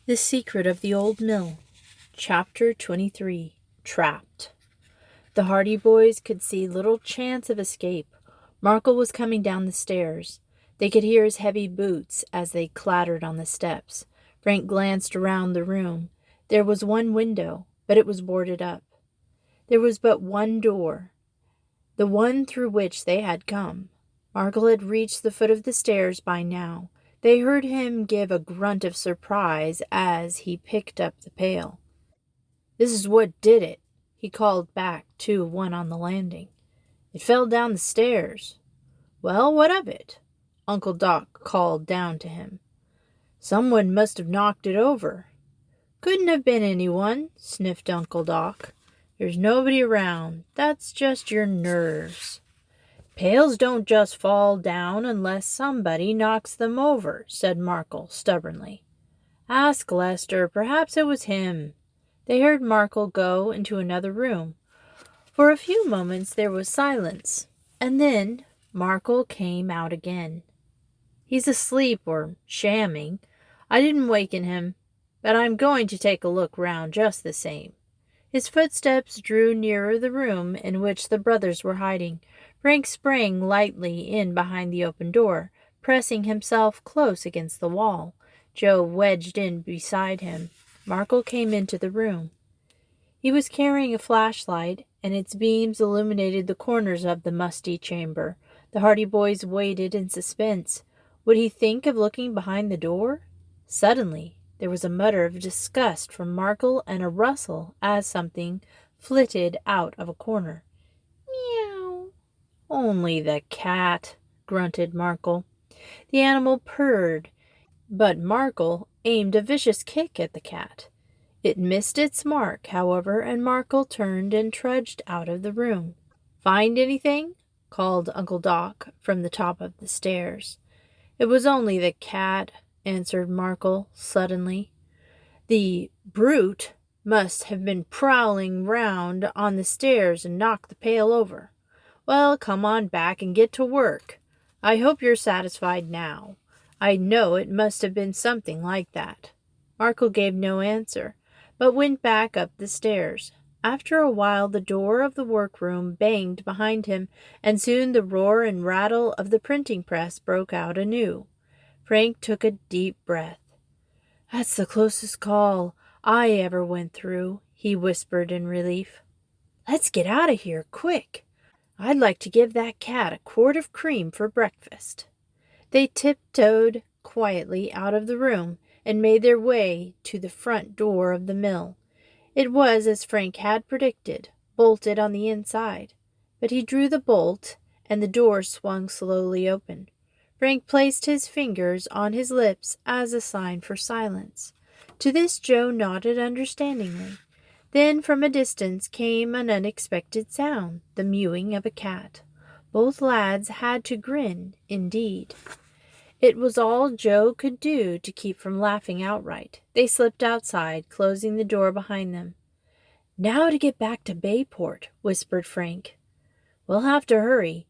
The Secret of the Old Mill. Chapter 23. Trapped. The Hardy boys could see little chance of escape. Markle was coming down the stairs. They could hear his heavy boots as they clattered on the steps. Frank glanced around the room. There was one window, but it was boarded up. There was but one door, the one through which they had come. Markle had reached the foot of the stairs by now. They heard him give a grunt of surprise as he picked up the pail. "This is what did it," he called back to one on the landing. "It fell down the stairs." "Well, what of it?" Uncle Doc called down to him. "Someone must have knocked it over." "Couldn't have been anyone," sniffed Uncle Doc. "There's nobody around. That's just your nerves." "Pails don't just fall down unless somebody knocks them over," said Markle stubbornly. "Ask Lester. Perhaps it was him." They heard Markle go into another room. For a few moments there was silence, and then Markle came out again. "He's asleep or shamming. I didn't waken him, but I'm going to take a look round just the same." His footsteps drew nearer the room in which the brothers were hiding. Frank sprang lightly in behind the open door, pressing himself close against the wall. Joe wedged in beside him. Markle came into the room. He was carrying a flashlight, and its beams illuminated the corners of the musty chamber. The Hardy boys waited in suspense. Would he think of looking behind the door? Suddenly, there was a mutter of disgust from Markle and a rustle as something flitted out of a corner. "Meow." "Only the cat," grunted Markle. The animal purred, but Markle aimed a vicious kick at the cat. It missed its mark, however, and Markle turned and trudged out of the room. "Find anything?" called Uncle Doc from the top of the stairs. "It was only the cat," answered Markle suddenly. "The brute must have been prowling round on the stairs and knocked the pail over. Well, come on back and get to work. I hope you're satisfied now. I know it must have been something like that." Markle gave no answer, but went back up the stairs. After a while the door of the workroom banged behind him, and soon the roar and rattle of the printing press broke out anew. Frank took a deep breath. "That's the closest call I ever went through," he whispered in relief. "Let's get out of here, quick. I'd like to give that cat a quart of cream for breakfast." They tiptoed quietly out of the room and made their way to the front door of the mill. It was, as Frank had predicted, bolted on the inside, but he drew the bolt and the door swung slowly open. Frank placed his fingers on his lips as a sign for silence. To this Joe nodded understandingly. Then from a distance came an unexpected sound, the mewing of a cat. Both lads had to grin, indeed. It was all Joe could do to keep from laughing outright. They slipped outside, closing the door behind them. "Now to get back to Bayport," whispered Frank. "We'll have to hurry."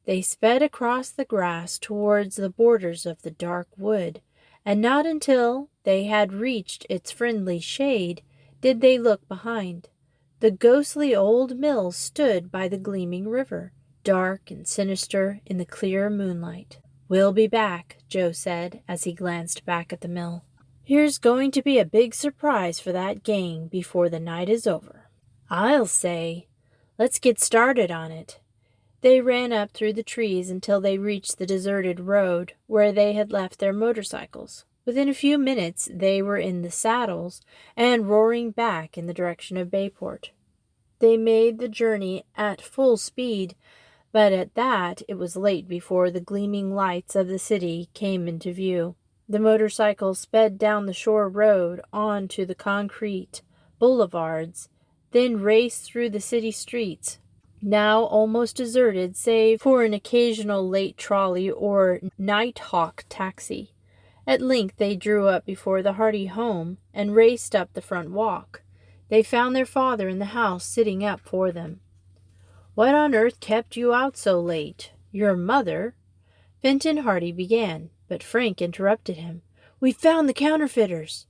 They sped across the grass towards the borders of the dark wood, and not until they had reached its friendly shade did they look behind. The ghostly old mill stood by the gleaming river, dark and sinister in the clear moonlight. "We'll be back," Joe said as he glanced back at the mill. "Here's going to be a big surprise for that gang before the night is over." "I'll say. Let's get started on it." They ran up through the trees until they reached the deserted road where they had left their motorcycles. Within a few minutes they were in the saddles and roaring back in the direction of Bayport. They made the journey at full speed, but at that it was late before the gleaming lights of the city came into view. The motorcycles sped down the shore road on to the concrete boulevards, then raced through the city streets, now almost deserted save for an occasional late trolley or night-hawk taxi. At length they drew up before the Hardy home and raced up the front walk. They found their father in the house sitting up for them. "What on earth kept you out so late? Your mother—" Fenton Hardy began, but Frank interrupted him. "We found the counterfeiters."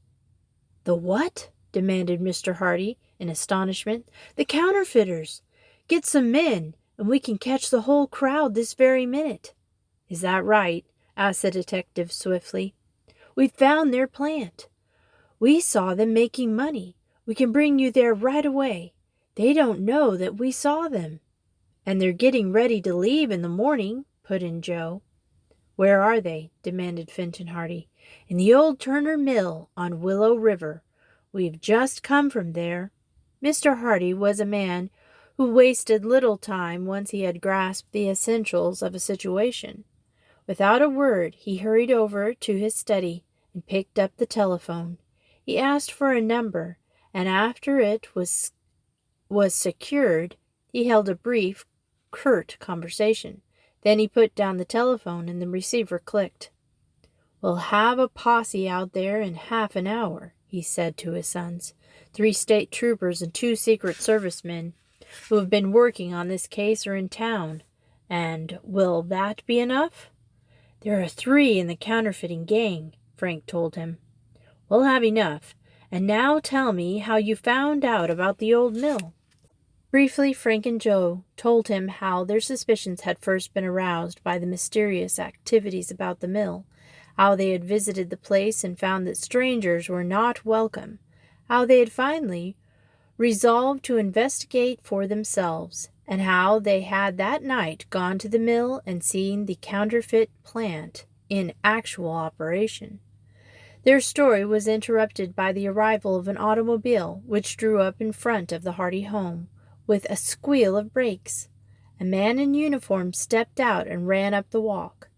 The what? Demanded Mr. Hardy in astonishment. The counterfeiters. Get some men, and we can catch the whole crowd this very minute. Is that right? Asked the detective swiftly. We found their plant. We saw them making money. We can bring you there right away. They don't know that we saw them. And they're getting ready to leave in the morning, put in Joe. Where are they? Demanded Fenton Hardy. In the old Turner Mill on Willow River. We've just come from there. Mr. Hardy was a man who wasted little time once he had grasped the essentials of a situation. Without a word, he hurried over to his study and picked up the telephone. He asked for a number, and after it was secured, he held a brief, curt conversation. Then he put down the telephone and the receiver clicked. We'll have a posse out there in half an hour, he said to his sons. 3 state troopers and 2 Secret Service men who have been working on this case are in town. And will that be enough? There are 3 in the counterfeiting gang, Frank told him. We'll have enough. And now tell me how you found out about the old mill. Briefly, Frank and Joe told him how their suspicions had first been aroused by the mysterious activities about the mill, how they had visited the place and found that strangers were not welcome, how they had finally resolved to investigate for themselves, and how they had that night gone to the mill and seen the counterfeit plant in actual operation. Their story was interrupted by the arrival of an automobile which drew up in front of the Hardy home with a squeal of brakes. A man in uniform stepped out and ran up the walk.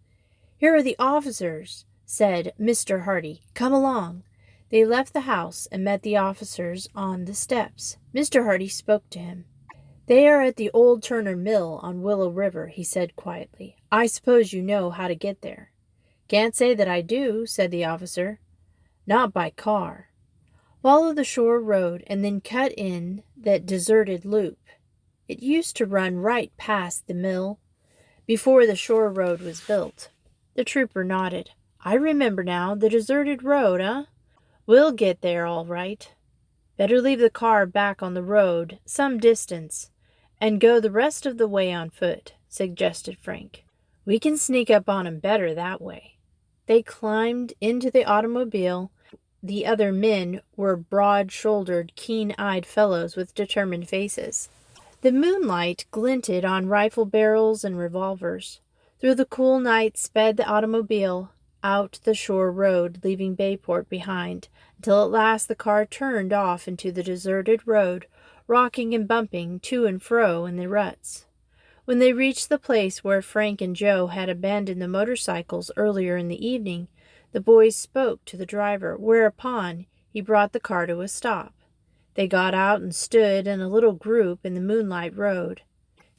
Here are the officers, said Mr. Hardy. Come along. They left the house and met the officers on the steps. Mr. Hardy spoke to him. They are at the old Turner Mill on Willow River, he said quietly. I suppose you know how to get there. Can't say that I do, said the officer. Not by car. Follow the shore road and then cut in that deserted loop. It used to run right past the mill before the shore road was built. The trooper nodded. I remember now, the deserted road, We'll get there all right. Better leave the car back on the road some distance and go the rest of the way on foot, suggested Frank. We can sneak up on 'em better that way. They climbed into the automobile. The other men were broad-shouldered, keen-eyed fellows with determined faces. The moonlight glinted on rifle barrels and revolvers. Through the cool night sped the automobile out the shore road, leaving Bayport behind, until at last the car turned off into the deserted road, rocking and bumping to and fro in the ruts. When they reached the place where Frank and Joe had abandoned the motorcycles earlier in the evening, the boys spoke to the driver, whereupon he brought the car to a stop. They got out and stood in a little group in the moonlight road.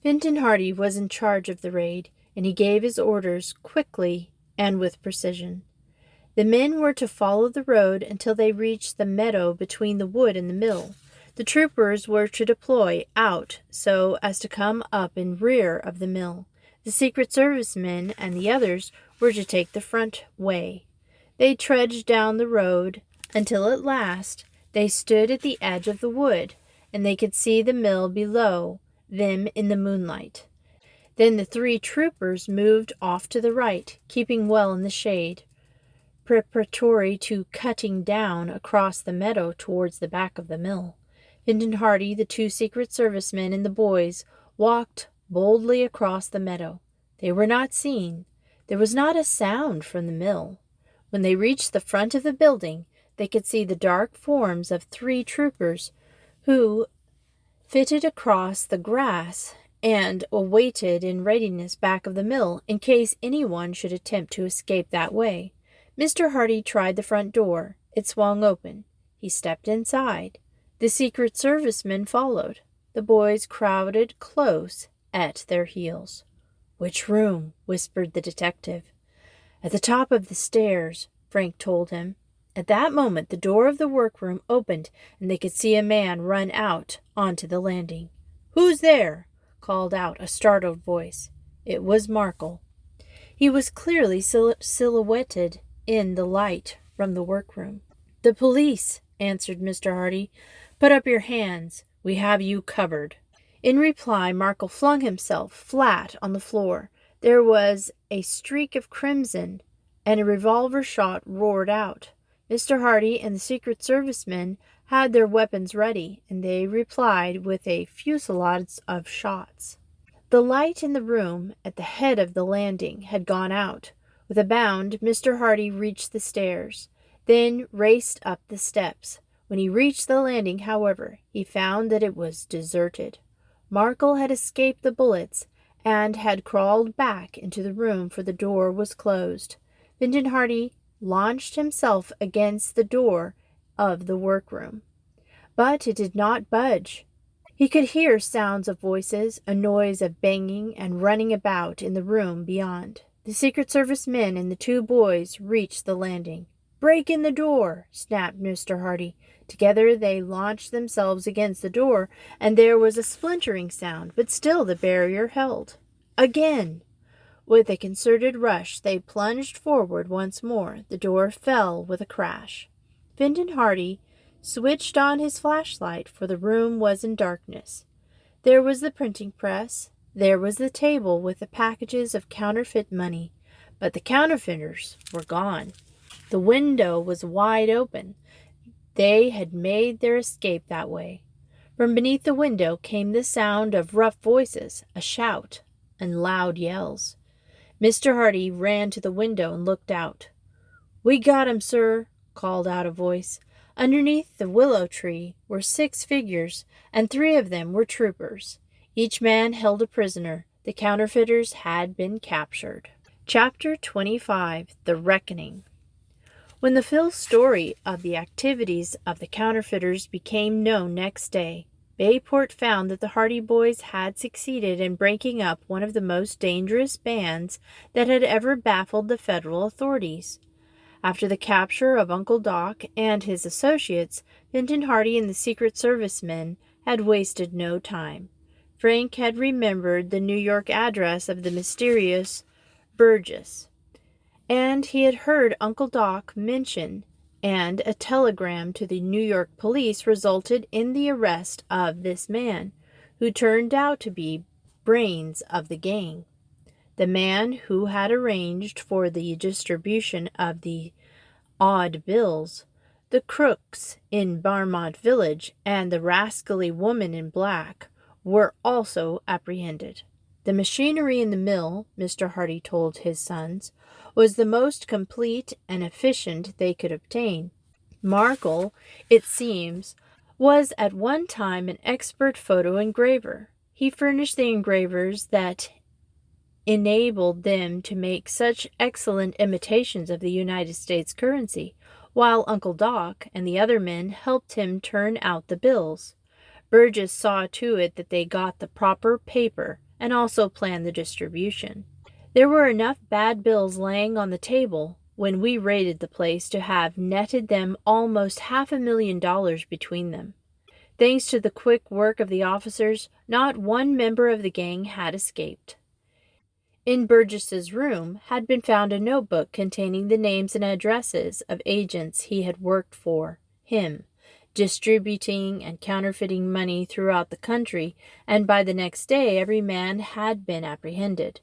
Fenton Hardy was in charge of the raid, and he gave his orders quickly and with precision. The men were to follow the road until they reached the meadow between the wood and the mill. The troopers were to deploy out so as to come up in rear of the mill. The Secret Service men and the others were to take the front way. They trudged down the road until at last they stood at the edge of the wood, and they could see the mill below them in the moonlight. Then the 3 troopers moved off to the right, keeping well in the shade, preparatory to cutting down across the meadow towards the back of the mill. Fenton Hardy, the 2 Secret Service men, and the boys walked boldly across the meadow. They were not seen. There was not a sound from the mill. When they reached the front of the building, they could see the dark forms of 3 troopers who fitted across the grass and awaited in readiness back of the mill in case anyone should attempt to escape that way. Mr. Hardy tried the front door. It swung open. He stepped inside. The Secret Service men followed. The boys crowded close at their heels. "Which room?" whispered the detective. "At the top of the stairs," Frank told him. At that moment the door of the workroom opened, and they could see a man run out onto the landing. "Who's there?" called out a startled voice. It was Markle. He was clearly silhouetted in the light from the workroom. "The police," answered Mr. Hardy. "Put up your hands. We have you covered." In reply, Markle flung himself flat on the floor. There was a streak of crimson, and a revolver shot roared out. Mr. Hardy and the Secret Service men had their weapons ready, and they replied with a fusillade of shots. The light in the room at the head of the landing had gone out. With a bound, Mr. Hardy reached the stairs, then raced up the steps. When he reached the landing, however, he found that it was deserted. Markle had escaped the bullets and had crawled back into the room, for the door was closed. Vinton Hardy launched himself against the door of the workroom, but it did not budge. He could hear sounds of voices, a noise of banging and running about in the room beyond. The Secret Service men and the two boys reached the landing. "Break in the door!" snapped Mr. Hardy. Together they launched themselves against the door, and there was a splintering sound, but still the barrier held. Again! With a concerted rush, they plunged forward once more. The door fell with a crash. Vinton Hardy switched on his flashlight, for the room was in darkness. There was the printing press. There was the table with the packages of counterfeit money. But the counterfeiters were gone. The window was wide open. They had made their escape that way. From beneath the window came the sound of rough voices, a shout, and loud yells. Mr. Hardy ran to the window and looked out. "We got him, sir," called out a voice. Underneath the willow tree were 6 figures, and 3 of them were troopers. Each man held a prisoner. The counterfeiters had been captured. Chapter 25. The Reckoning. When the full story of the activities of the counterfeiters became known next day, Bayport found that the Hardy boys had succeeded in breaking up one of the most dangerous bands that had ever baffled the federal authorities. After the capture of Uncle Doc and his associates, Vinton Hardy and the Secret Service men had wasted no time. Frank had remembered the New York address of the mysterious Burgess, and he had heard Uncle Doc mention, and a telegram to the New York police resulted in the arrest of this man, who turned out to be brains of the gang. The man who had arranged for the distribution of the odd bills, the crooks in Barmont Village, and the rascally woman in black were also apprehended. The machinery in the mill, Mr. Hardy told his sons, was the most complete and efficient they could obtain. Markle, it seems, was at one time an expert photo engraver. He furnished the engravers that enabled them to make such excellent imitations of the United States currency, while Uncle Doc and the other men helped him turn out the bills. Burgess saw to it that they got the proper paper and also planned the distribution. There were enough bad bills laying on the table when we raided the place to have netted them almost $500,000 between them. Thanks to the quick work of the officers, not one member of the gang had escaped. In Burgess's room had been found a notebook containing the names and addresses of agents he had worked for him, distributing and counterfeiting money throughout the country, and by the next day every man had been apprehended.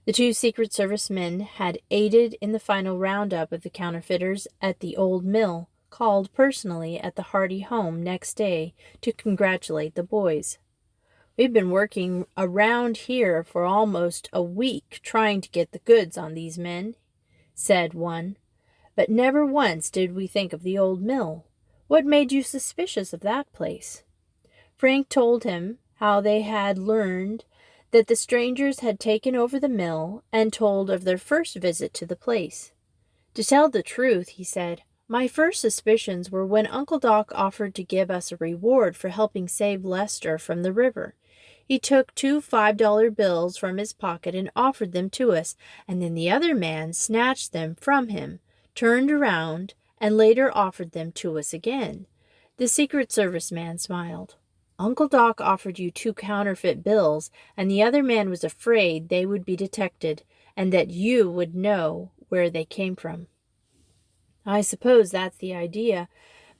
The 2 Secret Service men had aided in the final roundup of the counterfeiters at the old mill, called personally at the Hardy home next day to congratulate the boys. "We've been working around here for almost a week trying to get the goods on these men," said one, "but never once did we think of the old mill. What made you suspicious of that place?" Frank told him how they had learned that the strangers had taken over the mill, and told of their first visit to the place. "To tell the truth," he said, "my first suspicions were when Uncle Doc offered to give us a reward for helping save Lester from the river. He took 2 $5 bills from his pocket and offered them to us, and then the other man snatched them from him, turned around, and later offered them to us again." The Secret Service man smiled. "Uncle Doc offered you 2 counterfeit bills, and the other man was afraid they would be detected, and that you would know where they came from." "I suppose that's the idea.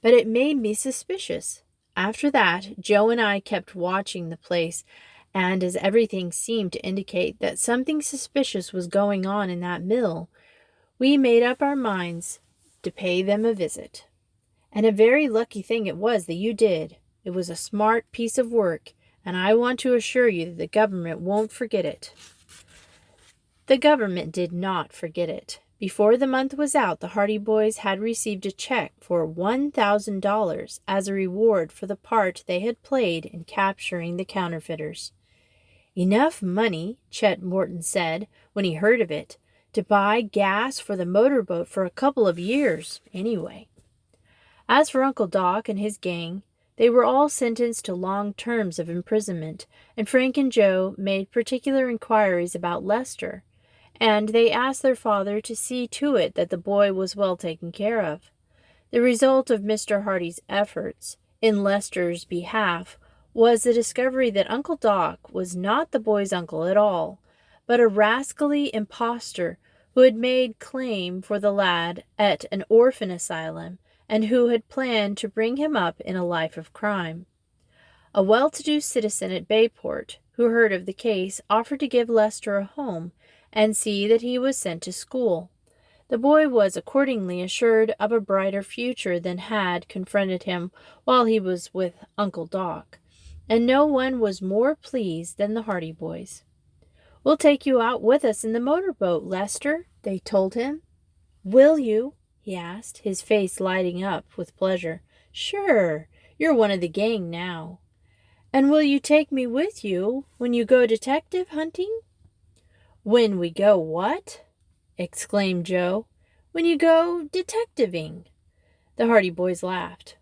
but it made me suspicious. After that, Joe and I kept watching the place, and as everything seemed to indicate that something suspicious was going on in that mill, we made up our minds to pay them a visit. And a very lucky thing it was that you did. It was a smart piece of work, and I want to assure you that the government won't forget it. The government did not forget it. Before the month was out, the Hardy Boys had received a check for $1,000 as a reward for the part they had played in capturing the counterfeiters. Enough money, Chet Morton said when he heard of it, to buy gas for the motorboat for a couple of years, anyway. As for Uncle Doc and his gang, they were all sentenced to long terms of imprisonment, and Frank and Joe made particular inquiries about Lester, and they asked their father to see to it that the boy was well taken care of. The result of Mr. Hardy's efforts in Lester's behalf was the discovery that Uncle Doc was not the boy's uncle at all, but a rascally impostor who had made claim for the lad at an orphan asylum and who had planned to bring him up in a life of crime. A well-to-do citizen at Bayport, who heard of the case, offered to give Lester a home and see that he was sent to school. The boy was accordingly assured of a brighter future than had confronted him while he was with Uncle Doc, and no one was more pleased than the Hardy Boys. "We'll take you out with us in the motorboat, Lester," they told him. "Will you?" he asked, his face lighting up with pleasure. "Sure, you're one of the gang now." "And will you take me with you when you go detective hunting?" "When we go what?" exclaimed Joe. "When you go detectiving." The Hardy Boys laughed.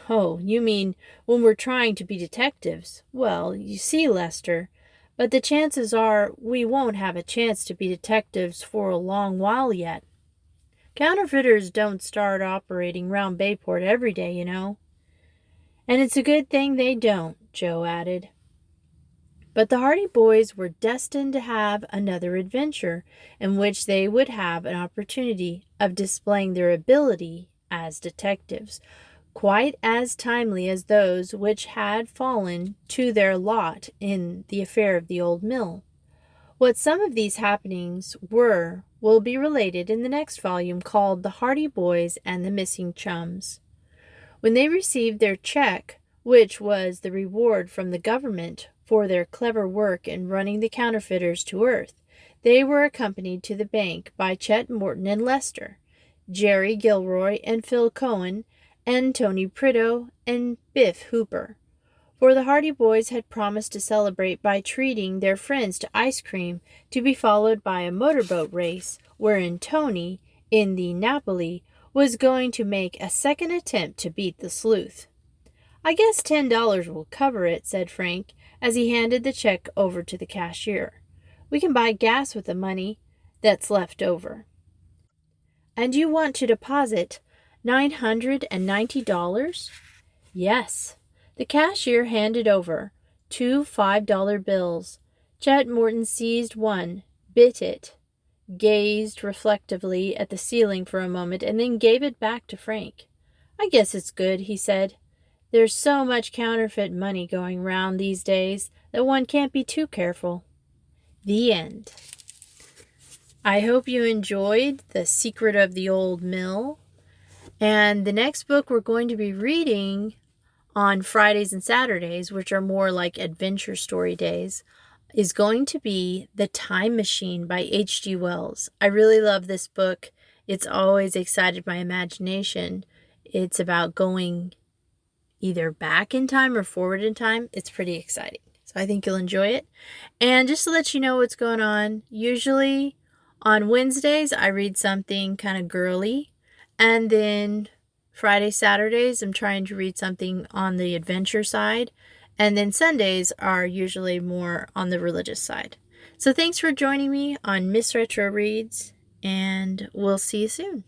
"Oh, you mean when we're trying to be detectives. Well, you see, Lester, but the chances are we won't have a chance to be detectives for a long while yet. Counterfeiters don't start operating round Bayport every day, you know." "And it's a good thing they don't," Joe added. But the Hardy Boys were destined to have another adventure in which they would have an opportunity of displaying their ability as detectives, quite as timely as those which had fallen to their lot in the affair of the old mill. What some of these happenings were will be related in the next volume, called The Hardy Boys and the Missing Chums. When they received their check, which was the reward from the government for their clever work in running the counterfeiters to earth, they were accompanied to the bank by Chet Morton and Lester, Jerry Gilroy and Phil Cohen, and Tony Prideaux and Biff Hooper. For the Hardy Boys had promised to celebrate by treating their friends to ice cream, to be followed by a motorboat race, wherein Tony, in the Napoli, was going to make a second attempt to beat the sleuth. "I guess $10 will cover it," said Frank, as he handed the check over to the cashier. "We can buy gas with the money that's left over." "And you want to deposit $990? "Yes." The cashier handed over 2 $5 bills. Chet Morton seized one, bit it, gazed reflectively at the ceiling for a moment, and then gave it back to Frank. "I guess it's good," he said. "There's so much counterfeit money going round these days that one can't be too careful." The end. I hope you enjoyed The Secret of the Old Mill. And the next book we're going to be reading on Fridays and Saturdays, which are more like adventure story days, is going to be The Time Machine by H.G. Wells. I really love this book. It's always excited my imagination. It's about going either back in time or forward in time. It's pretty exciting. So I think you'll enjoy it. And just to let you know what's going on, usually on Wednesdays I read something kind of girly. And then Friday, Saturdays, I'm trying to read something on the adventure side. And then Sundays are usually more on the religious side. So thanks for joining me on Miss Retro Reads, and we'll see you soon.